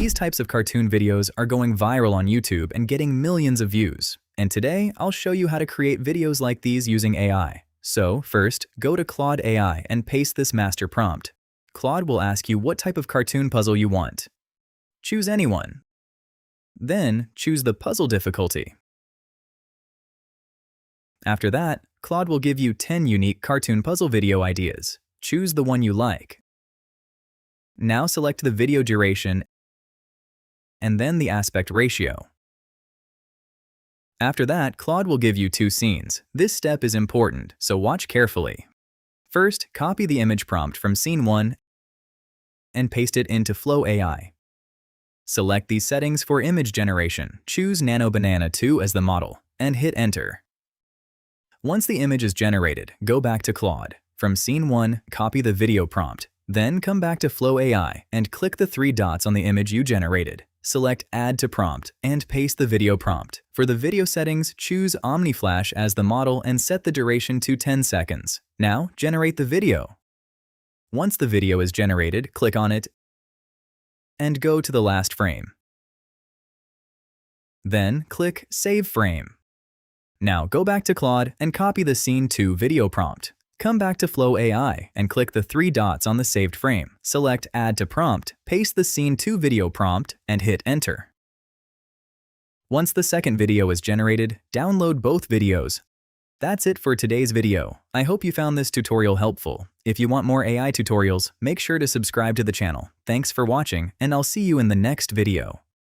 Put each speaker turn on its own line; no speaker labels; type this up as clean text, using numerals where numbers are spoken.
These types of cartoon videos are going viral on YouTube and getting millions of views. And today, I'll show you how to create videos like these using AI. So, first, go to Claude AI and paste this master prompt. Claude will ask you what type of cartoon puzzle you want. Choose anyone. Then, choose the puzzle difficulty. After that, Claude will give you 10 unique cartoon puzzle video ideas. Choose the one you like. Now select the video duration and then the aspect ratio. After that, Claude will give you 2 scenes. This step is important, so watch carefully. First, copy the image prompt from scene 1 and paste it into Flow AI. Select these settings for image generation. Choose Nano Banana 2 as the model and hit Enter. Once the image is generated, go back to Claude. From scene 1, copy the video prompt. Then come back to Flow AI and click the 3 dots on the image you generated. Select Add to Prompt and paste the video prompt. For the video settings, choose OmniFlash as the model and set the duration to 10 seconds. Now, generate the video. Once the video is generated, click on it and go to the last frame. Then, click Save Frame. Now, go back to Claude and copy the Scene 2 video prompt. Come back to Flow AI and click the 3 dots on the saved frame. Select Add to Prompt, paste the Scene 2 video prompt, and hit Enter. Once the second video is generated, download both videos. That's it for today's video. I hope you found this tutorial helpful. If you want more AI tutorials, make sure to subscribe to the channel. Thanks for watching, and I'll see you in the next video.